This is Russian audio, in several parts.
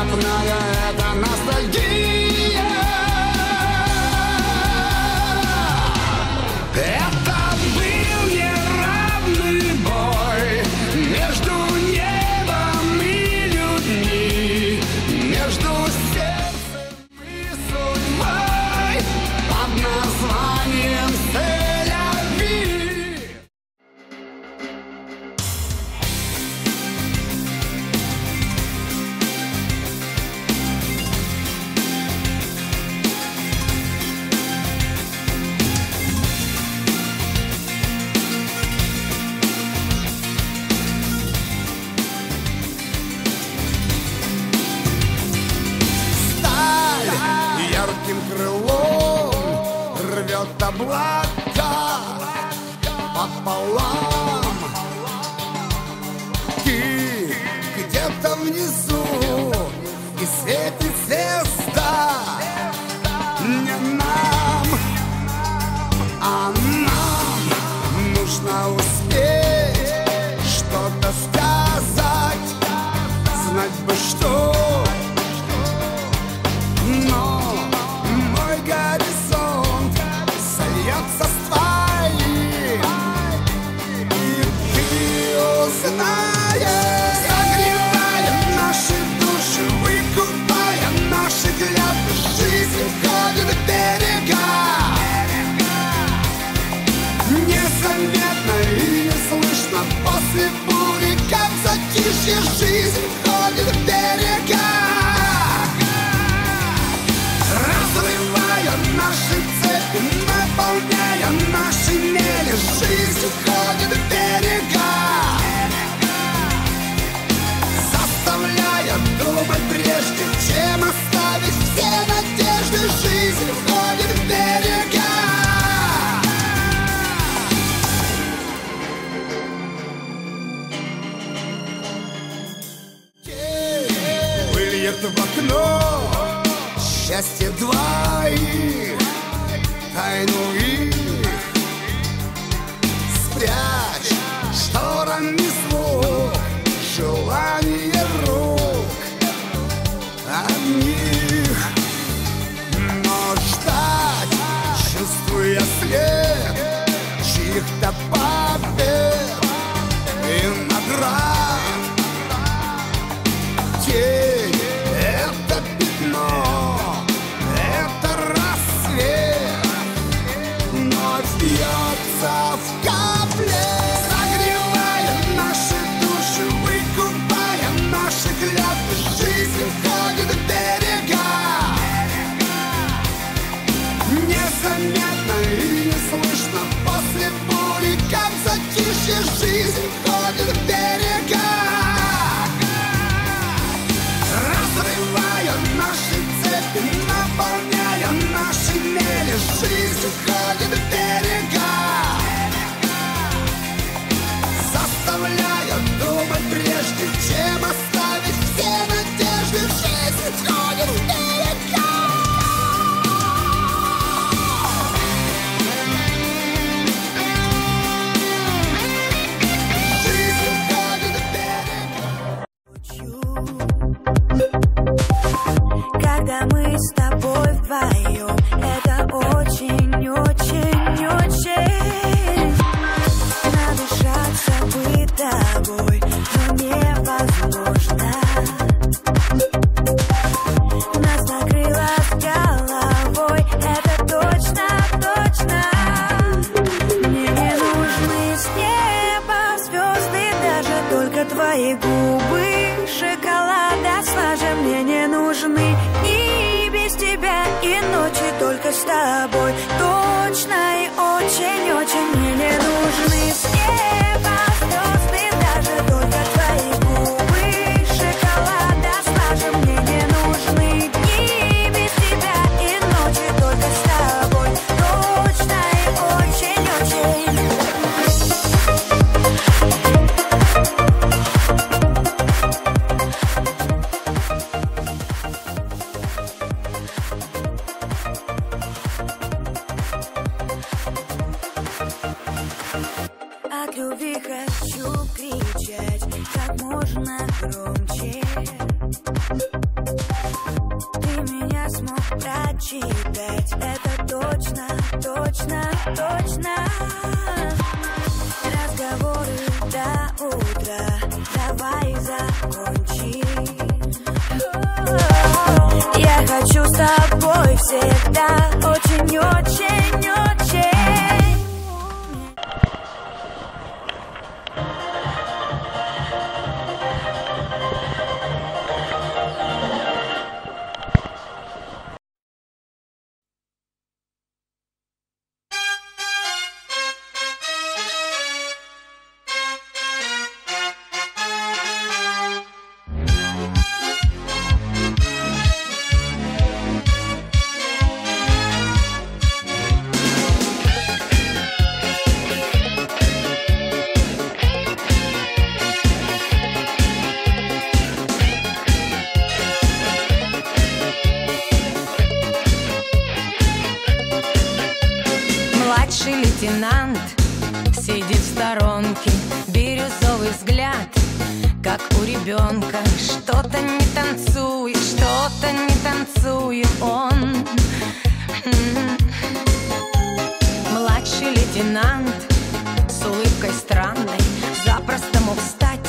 внезапная эта ностальгия. Это был неравный бой между небом и людьми, между сердцем и судьбой под названием Тель-Авив. Ярким крылом рвет облака пополам. Ты где-то внизу, и светит звезда не нам, а нам нужно успеть что-то сказать, знать бы что. Но мой горизонт сольется с твоим, и ты узнаешь, согревая наши души, выкупая наши взгляды, жизнь входит в берега. Незаметно и не слышно после бури, как затишье, жизнь входит в берега. Разрывая наши цепи, наполняя наши мели, жизнь уходит в берега, заставляя думать прежде, чем оставить все надежды. Жизнь уходит в берега. Выльет в окно счастье двоих, тайну их спрячь шторами звук, желание рук одних. Но ждать, чувствуя след чьих-то побед и наград, тень — это пятно, это рассвет, ночь бьется в капле, согревая наши души, выкупая наши клятвы. Жизнь входит в берега, незаметно и не слышно после бури, как затишье. Жизнь входит в берега, разрывая наши цепи, наполняя наши мели. Жизнь уходит в берега, заставляя думать прежде, чем оставить все надежды. Жизнь уходит в берега. Когда мы с тобой вдвоем, это очень-очень-очень. Надышаться бы тобой, но невозможно. Нас накрыло с головой, это точно-точно. Мне не нужны с неба звезды, даже только твои губы шоколада слаже. Мне не нужны и без тебя, и ночи только с тобой. Точно и очень-очень. Мне не нужны с неба звезды, даже только твои губы шоколада слаже. Мне не нужны и без тебя, и ночи только с тобой. Точно и очень-очень. От любви хочу кричать как можно громче. Ты меня смог прочитать, это точно, точно, точно. Разговоры до утра, давай закончим. Я хочу с тобой всегда, очень, очень, очень. Младший лейтенант сидит в сторонке, бирюзовый взгляд, как у ребенка. Что-то не танцует, что-то не танцует он. Младший лейтенант с улыбкой странной запросто мог стать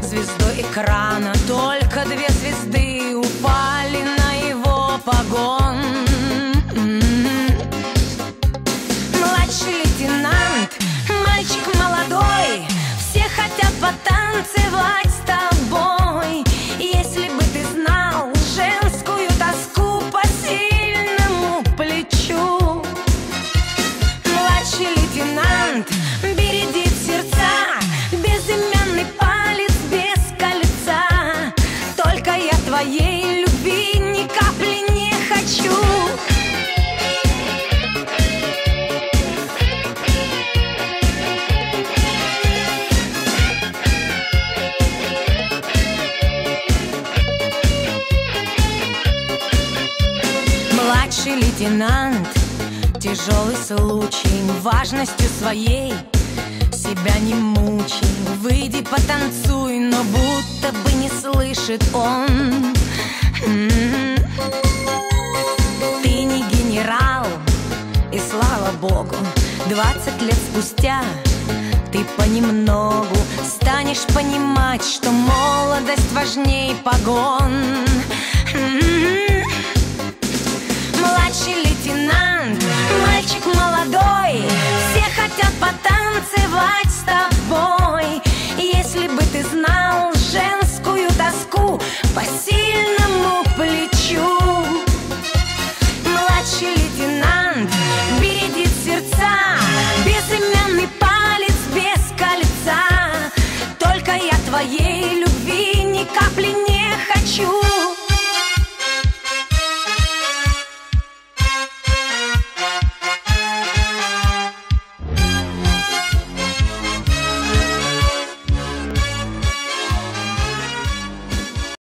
звездой экрана. Только 2 звезды упали на его погон. Младший лейтенант, мальчик молодой, все хотят потанцевать с тобой. Если бы ты знал женскую тоску по сильному плечу. Младший лейтенант бередит сердца, безымянный палец без кольца. Только я твоей любви ни капли не хочу. Младший лейтенант, тяжелый случай, важностью своей себя не мучай. Выйди потанцуй, но будто бы не слышит он. Ты не генерал, и слава богу, 20 лет спустя ты понемногу станешь понимать, что молодость важней погон. Младший лейтенант, мальчик молодой, все хотят потанцевать с тобой. Если бы ты знал женскую тоску по сильному